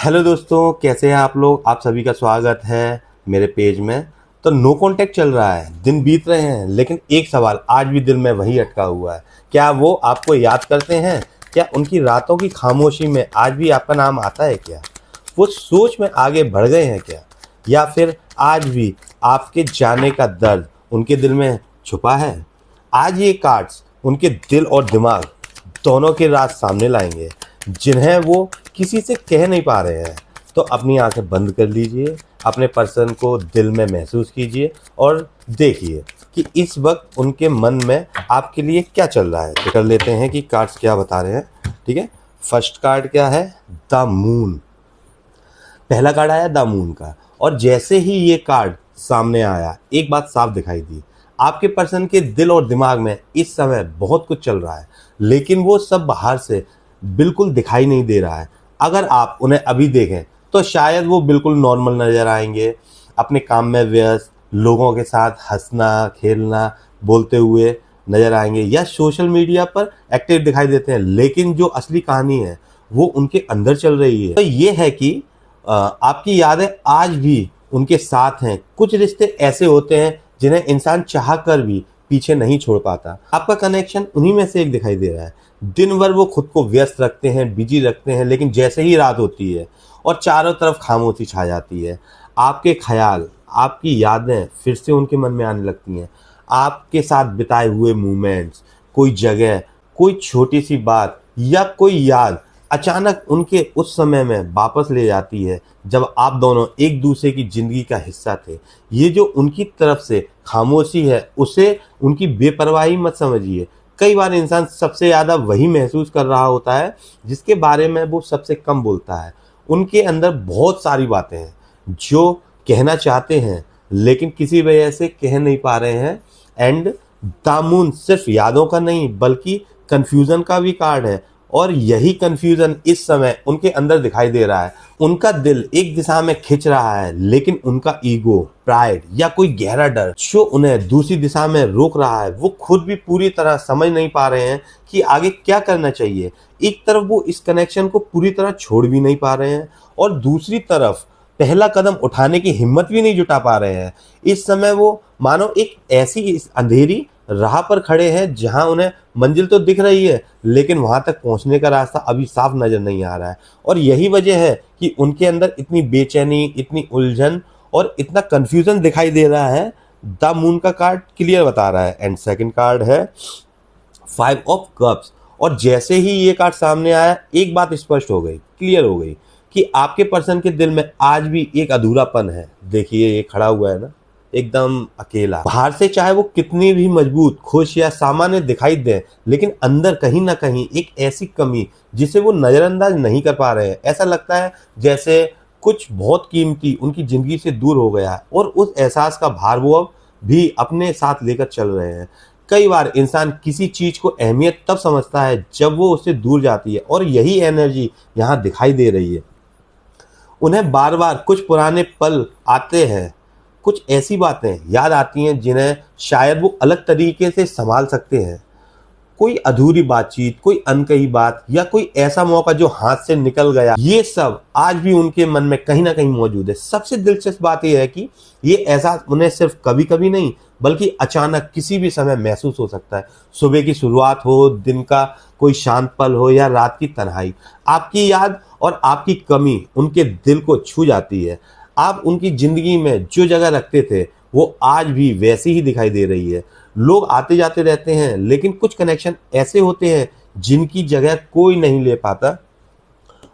Hello दोस्तों, कैसे हैं आप लोग। आप सभी का स्वागत है मेरे पेज में। तो नो कांटेक्ट चल रहा है, दिन बीत रहे हैं, लेकिन एक सवाल आज भी दिल में वही अटका हुआ है। क्या वो आपको याद करते हैं? क्या उनकी रातों की खामोशी में आज भी आपका नाम आता है क्या? वो सोच में आगे बढ़ गए हैं क्या, या फिर आज भी आपके जाने का दर्द उनके दिल में छुपा है? आज ये कार्ड्स उनके दिल और दिमाग दोनों के राज सामने लाएंगे, जिन्हें वो किसी से कह नहीं पा रहे हैं। तो अपनी आंखें बंद कर लीजिए, अपने पर्सन को दिल में महसूस कीजिए और देखिए कि इस वक्त उनके मन में आपके लिए क्या चल रहा है। तो कर लेते हैं कि कार्ड्स क्या बता रहे हैं। ठीक है, फर्स्ट कार्ड क्या है? The moon. पहला कार्ड आया द मून का, और जैसे ही ये कार्ड सामने आया एक बात साफ दिखाई दी। आपके पर्सन के दिल और दिमाग में इस समय बहुत कुछ चल रहा है, लेकिन वो सब बाहर से बिल्कुल दिखाई नहीं दे रहा है। अगर आप उन्हें अभी देखें तो शायद वो बिल्कुल नॉर्मल नज़र आएंगे, अपने काम में व्यस्त, लोगों के साथ हंसना खेलना बोलते हुए नज़र आएंगे, या सोशल मीडिया पर एक्टिव दिखाई देते हैं। लेकिन जो असली कहानी है वो उनके अंदर चल रही है। तो ये है कि आपकी यादें आज भी उनके साथ हैं। कुछ रिश्ते ऐसे होते हैं जिन्हें इंसान चाह कर भी पीछे नहीं छोड़ पाता। आपका कनेक्शन उन्हीं में से एक दिखाई दे रहा है। दिन भर वो खुद को व्यस्त रखते हैं, बिजी रखते हैं, लेकिन जैसे ही रात होती है और चारों तरफ खामोशी छा जाती है, आपके ख्याल, आपकी यादें फिर से उनके मन में आने लगती हैं। आपके साथ बिताए हुए मोमेंट्स, कोई जगह, कोई छोटी सी बात या कोई याद अचानक उनके उस समय में वापस ले जाती है जब आप दोनों एक दूसरे की जिंदगी का हिस्सा थे। ये जो उनकी तरफ से खामोशी है उसे उनकी बेपरवाही मत समझिए। कई बार इंसान सबसे ज़्यादा वही महसूस कर रहा होता है जिसके बारे में वो सबसे कम बोलता है। उनके अंदर बहुत सारी बातें हैं जो कहना चाहते हैं लेकिन किसी वजह से कह नहीं पा रहे हैं। एंड द मून सिर्फ यादों का नहीं बल्कि कन्फ्यूज़न का भी कार्ड है, और यही कन्फ्यूज़न इस समय उनके अंदर दिखाई दे रहा है। उनका दिल एक दिशा में खिंच रहा है, लेकिन उनका ईगो, प्राइड या कोई गहरा डर जो उन्हें दूसरी दिशा में रोक रहा है, वो खुद भी पूरी तरह समझ नहीं पा रहे हैं कि आगे क्या करना चाहिए। एक तरफ वो इस कनेक्शन को पूरी तरह छोड़ भी नहीं पा रहे हैं, और दूसरी तरफ पहला कदम उठाने की हिम्मत भी नहीं जुटा पा रहे हैं। इस समय वो मानो एक ऐसी अंधेरी राह पर खड़े हैं जहां उन्हें मंजिल तो दिख रही है, लेकिन वहां तक पहुंचने का रास्ता अभी साफ नजर नहीं आ रहा है। और यही वजह है कि उनके अंदर इतनी बेचैनी, इतनी उलझन और इतना कंफ्यूजन दिखाई दे रहा है। द मून का कार्ड क्लियर बता रहा है। एंड सेकंड कार्ड है 5 ऑफ कप्स, और जैसे ही ये कार्ड सामने आया एक बात स्पष्ट हो गई, क्लियर हो गई कि आपके पर्सन के दिल में आज भी एक अधूरापन है। देखिए ये खड़ा हुआ है ना, एकदम अकेला। बाहर से चाहे वो कितनी भी मजबूत, खुश या सामान्य दिखाई दे, लेकिन अंदर कहीं ना कहीं एक ऐसी कमी जिसे वो नज़रअंदाज नहीं कर पा रहे हैं। ऐसा लगता है जैसे कुछ बहुत कीमती उनकी ज़िंदगी से दूर हो गया है, और उस एहसास का भार वो अब भी अपने साथ लेकर चल रहे हैं। कई बार इंसान किसी चीज़ को अहमियत तब समझता है जब वो उससे दूर जाती है, और यही एनर्जी यहाँ दिखाई दे रही है। उन्हें बार बार कुछ पुराने पल आते हैं, कुछ ऐसी बातें याद आती हैं जिन्हें शायद वो अलग तरीके से संभाल सकते हैं। कोई अधूरी बातचीत, कोई अनकही बात, या कोई ऐसा मौका जो हाथ से निकल गया, ये सब आज भी उनके मन में कहीं ना कहीं मौजूद है। सबसे दिलचस्प बात यह है कि ये एहसास उन्हें सिर्फ कभी कभी नहीं बल्कि अचानक किसी भी समय महसूस हो सकता है। सुबह की शुरुआत हो, दिन का कोई शांत पल हो, या रात की तन्हाई, आपकी याद और आपकी कमी उनके दिल को छू जाती है। आप उनकी जिंदगी में जो जगह रखते थे वो आज भी वैसी ही दिखाई दे रही है। लोग आते जाते रहते हैं, लेकिन कुछ कनेक्शन ऐसे होते हैं जिनकी जगह कोई नहीं ले पाता,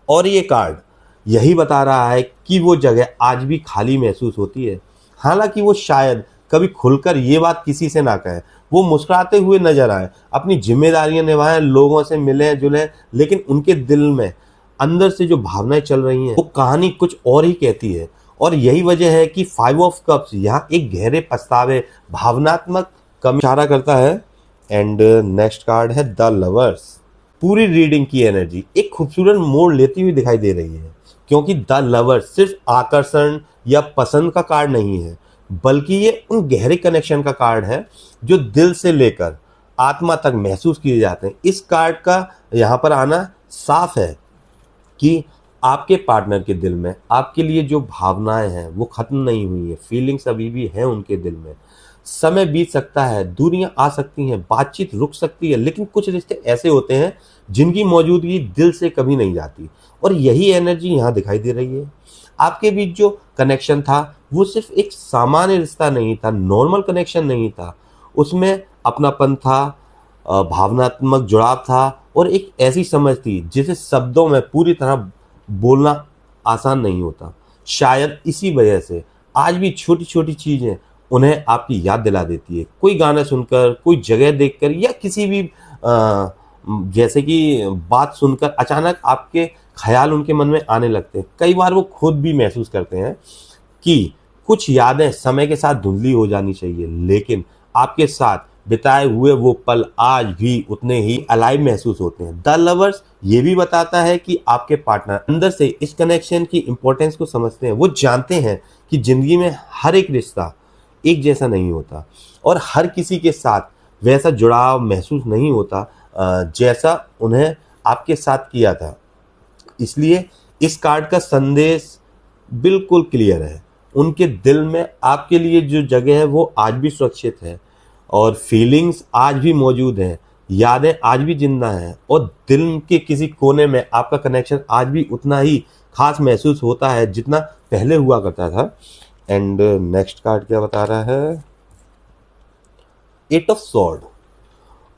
और ये कार्ड यही बता रहा है कि वो जगह आज भी खाली महसूस होती है। हालांकि वो शायद कभी खुलकर ये बात किसी से ना कहें, वो मुस्कुराते हुए नजर आए, अपनी जिम्मेदारियां निभाएं, लोगों से मिलें जुलें, लेकिन उनके दिल में अंदर से जो भावनाएं चल रही हैं वो कहानी कुछ और ही कहती है। और यही वजह है कि 5 ऑफ कप्स यहाँ एक गहरे पछतावे, भावनात्मक कमी इशारा करता है। एंड नेक्स्ट कार्ड है द लवर्स। पूरी रीडिंग की एनर्जी एक खूबसूरत मोड़ लेती हुई दिखाई दे रही है, क्योंकि द लवर्स सिर्फ आकर्षण या पसंद का कार्ड नहीं है, बल्कि ये उन गहरे कनेक्शन का कार्ड है जो दिल से लेकर आत्मा तक महसूस किए जाते हैं। इस कार्ड का यहाँ पर आना साफ है कि आपके पार्टनर के दिल में आपके लिए जो भावनाएं हैं वो खत्म नहीं हुई है, फीलिंग्स अभी भी हैं उनके दिल में। समय बीत सकता है, दूरियां आ सकती हैं, बातचीत रुक सकती है, लेकिन कुछ रिश्ते ऐसे होते हैं जिनकी मौजूदगी दिल से कभी नहीं जाती, और यही एनर्जी यहाँ दिखाई दे रही है। आपके बीच जो कनेक्शन था वो सिर्फ एक सामान्य रिश्ता नहीं था, नॉर्मल कनेक्शन नहीं था। उसमें अपनापन था, भावनात्मक जुड़ाव था, और एक ऐसी समझ थी जिसे शब्दों में पूरी तरह बोलना आसान नहीं होता। शायद इसी वजह से आज भी छोटी छोटी चीजें उन्हें आपकी याद दिला देती है। कोई गाना सुनकर, कोई जगह देखकर, या किसी भी जैसे कि बात सुनकर अचानक आपके ख्याल उनके मन में आने लगते हैं। कई बार वो खुद भी महसूस करते हैं कि कुछ यादें समय के साथ धुंधली हो जानी चाहिए, लेकिन आपके साथ बिताए हुए वो पल आज भी उतने ही अलाइव महसूस होते हैं। द लवर्स ये भी बताता है कि आपके पार्टनर अंदर से इस कनेक्शन की इंपॉर्टेंस को समझते हैं। वो जानते हैं कि जिंदगी में हर एक रिश्ता एक जैसा नहीं होता, और हर किसी के साथ वैसा जुड़ाव महसूस नहीं होता जैसा उन्हें आपके साथ किया था। इसलिए इस कार्ड का संदेश बिल्कुल क्लियर है। उनके दिल में आपके लिए जो जगह है वो आज भी सुरक्षित है, और फीलिंग्स आज भी मौजूद हैं, यादें आज भी जिंदा हैं, और दिल के किसी कोने में आपका कनेक्शन आज भी उतना ही खास महसूस होता है जितना पहले हुआ करता था। एंड नेक्स्ट कार्ड क्या बता रहा है? Edge of sword.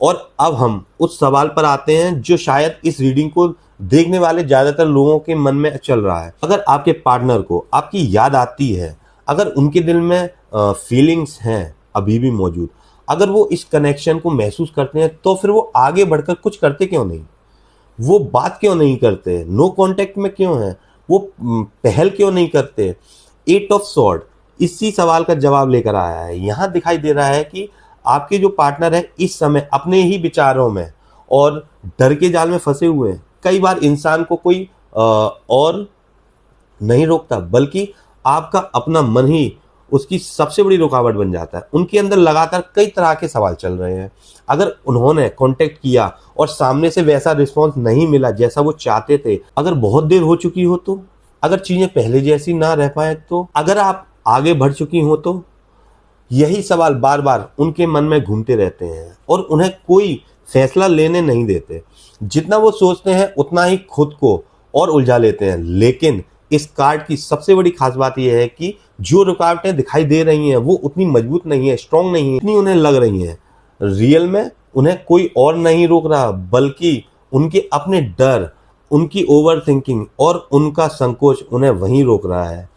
और अब हम उस सवाल पर आते हैं जो शायद इस रीडिंग को देखने वाले ज्यादातर लोगों के मन में चल रहा है। अगर आपके पार्टनर को आपकी याद आती है, अगर उनके दिल में फीलिंग्स हैं अभी भी मौजूद, अगर वो इस कनेक्शन को महसूस करते हैं, तो फिर वो आगे बढ़कर कुछ करते क्यों नहीं? वो बात क्यों नहीं करते? नो कांटेक्ट में क्यों है? वो पहल क्यों नहीं करते? एट ऑफ सॉर्ड इसी सवाल का जवाब लेकर आया है। यहाँ दिखाई दे रहा है कि आपके जो पार्टनर है इस समय अपने ही विचारों में और डर के जाल में फंसे हुए हैं। कई बार इंसान को कोई और नहीं रोकता, बल्कि आपका अपना मन ही उसकी सबसे बड़ी रुकावट बन जाता है। उनके अंदर लगातार कई तरह के सवाल चल रहे हैं। अगर उन्होंने कांटेक्ट किया और सामने से वैसा रिस्पांस नहीं मिला जैसा वो चाहते थे, अगर बहुत देर हो चुकी हो तो, अगर चीजें पहले जैसी ना रह पाए तो, अगर आप आगे बढ़ चुकी हो तो, यही सवाल बार बार उनके मन में घूमते रहते हैं और उन्हें कोई फैसला लेने नहीं देते। जितना वो सोचते हैं उतना ही खुद को और उलझा लेते हैं। लेकिन इस कार्ड की सबसे बड़ी खास बात यह है कि जो रुकावटें दिखाई दे रही हैं वो उतनी मजबूत नहीं है, स्ट्रांग नहीं है, इतनी उन्हें लग रही हैं। रियल में उन्हें कोई और नहीं रोक रहा, बल्कि उनके अपने डर, उनकी ओवर थिंकिंग और उनका संकोच उन्हें वहीं रोक रहा है।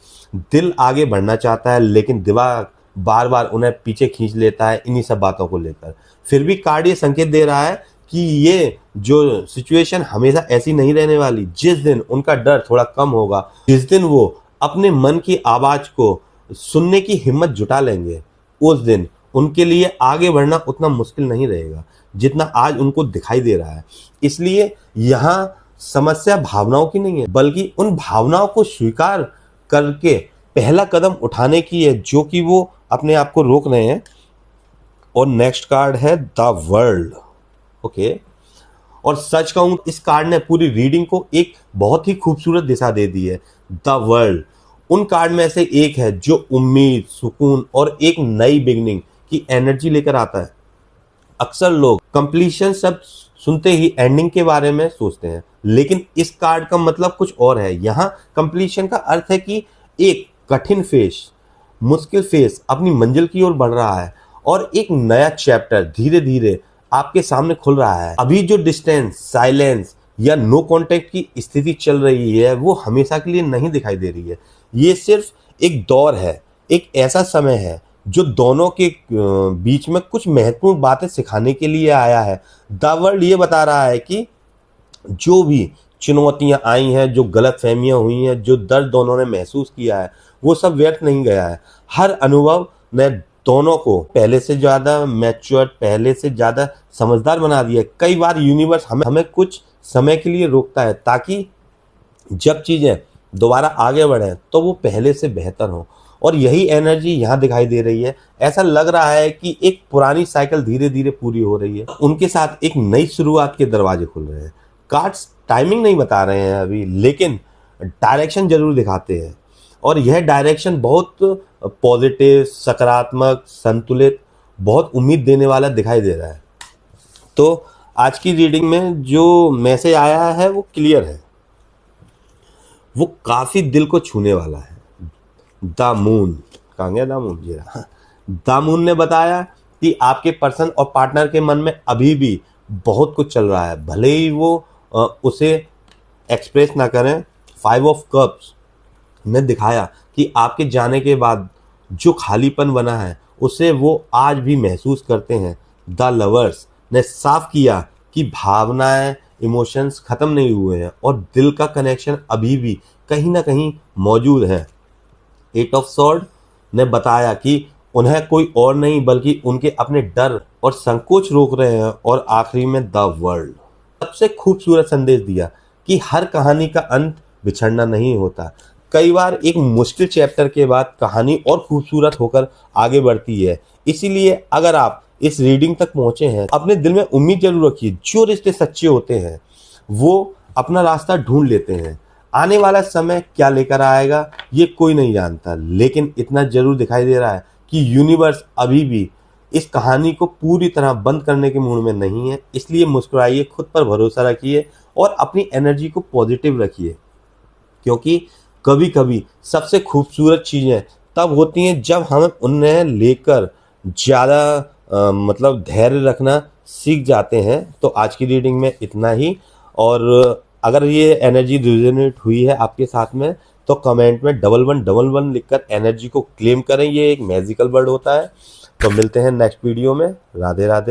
दिल आगे बढ़ना चाहता है, लेकिन दिमाग बार बार उन्हें पीछे खींच लेता है इन्हीं सब बातों को लेकर। फिर भी कार्ड ये संकेत दे रहा है कि ये जो सिचुएशन हमेशा ऐसी नहीं रहने वाली। जिस दिन उनका डर थोड़ा कम होगा, जिस दिन वो अपने मन की आवाज को सुनने की हिम्मत जुटा लेंगे, उस दिन उनके लिए आगे बढ़ना उतना मुश्किल नहीं रहेगा जितना आज उनको दिखाई दे रहा है। इसलिए यहाँ समस्या भावनाओं की नहीं है, बल्कि उन भावनाओं को स्वीकार करके पहला कदम उठाने की है जो कि वो अपने आप को रोक रहे हैं। और नेक्स्ट कार्ड है द वर्ल्ड। ओके, और सच कहूं इस कार्ड ने पूरी रीडिंग को एक बहुत ही खूबसूरत दिशा दे दी है। द वर्ल्ड उन कार्ड में से एक है जो उम्मीद, सुकून और एक नई बिगनिंग की एनर्जी लेकर आता है। अक्सर लोग कंप्लीशन शब्द सुनते ही एंडिंग के बारे में सोचते हैं, लेकिन इस कार्ड का मतलब कुछ और है। यहाँ कंप्लीशन का अर्थ है कि एक कठिन फेस, मुश्किल फेस अपनी मंजिल की ओर बढ़ रहा है और एक नया चैप्टर धीरे धीरे आपके सामने खुल रहा है। अभी जो डिस्टेंस, साइलेंस या नो कांटेक्ट की स्थिति चल रही है वो हमेशा के लिए नहीं दिखाई दे रही है। ये सिर्फ एक दौर है, एक ऐसा समय है जो दोनों के बीच में कुछ महत्वपूर्ण बातें सिखाने के लिए आया है। द वर्ल्ड ये बता रहा है कि जो भी चुनौतियां आई हैं, जो गलत फहमियां हुई हैं, जो दर्द दोनों ने महसूस किया है, वो सब व्यर्थ नहीं गया है। हर अनुभव ने दोनों को पहले से ज्यादा मैच्योर, पहले से ज्यादा समझदार बना दिया। कई बार यूनिवर्स हमें कुछ समय के लिए रोकता है ताकि जब चीजें दोबारा आगे बढ़े तो वो पहले से बेहतर हो। और यही एनर्जी यहाँ दिखाई दे रही है। ऐसा लग रहा है कि एक पुरानी साइकिल धीरे धीरे पूरी हो रही है, उनके साथ एक नई शुरुआत के दरवाजे खुल रहे हैं। कार्ड्स टाइमिंग नहीं बता रहे हैं अभी, लेकिन डायरेक्शन जरूर दिखाते हैं, और यह डायरेक्शन बहुत पॉजिटिव, सकारात्मक, संतुलित, बहुत उम्मीद देने वाला दिखाई दे रहा है। तो आज की रीडिंग में जो मैसेज आया है वो क्लियर है, वो काफ़ी दिल को छूने वाला है। द मून, कहाँ गया द मून, ये रहा। द मून ने बताया कि आपके पर्सन और पार्टनर के मन में अभी भी बहुत कुछ चल रहा है, भले ही वो उसे एक्सप्रेस ना करें। 5 ऑफ कप्स ने दिखाया कि आपके जाने के बाद जो खालीपन बना है उसे वो आज भी महसूस करते हैं। द लवर्स ने साफ किया कि भावनाएं, इमोशंस खत्म नहीं हुए हैं और दिल का कनेक्शन अभी भी कहीं ना कहीं मौजूद है। 8 ऑफ सॉर्ड ने बताया कि उन्हें कोई और नहीं बल्कि उनके अपने डर और संकोच रोक रहे हैं। और आखिरी में द वर्ल्ड सबसे खूबसूरत संदेश दिया कि हर कहानी का अंत बिछड़ना नहीं होता। कई बार एक मुश्किल चैप्टर के बाद कहानी और खूबसूरत होकर आगे बढ़ती है। इसीलिए अगर आप इस रीडिंग तक पहुंचे हैं, अपने दिल में उम्मीद जरूर रखिए। जो रिश्ते सच्चे होते हैं वो अपना रास्ता ढूंढ लेते हैं। आने वाला समय क्या लेकर आएगा ये कोई नहीं जानता, लेकिन इतना जरूर दिखाई दे रहा है कि यूनिवर्स अभी भी इस कहानी को पूरी तरह बंद करने के मूड में नहीं है। इसलिए मुस्कुराइए, खुद पर भरोसा रखिए और अपनी एनर्जी को पॉजिटिव रखिए, क्योंकि कभी कभी सबसे खूबसूरत चीज़ें तब होती हैं जब हम उन्हें लेकर ज़्यादा मतलब धैर्य रखना सीख जाते हैं। तो आज की रीडिंग में इतना ही, और अगर ये एनर्जी रिजोनेट हुई है आपके साथ में तो कमेंट में 1111 लिखकर एनर्जी को क्लेम करें। ये एक मैजिकल वर्ड होता है। तो मिलते हैं नेक्स्ट वीडियो में। राधे राधे।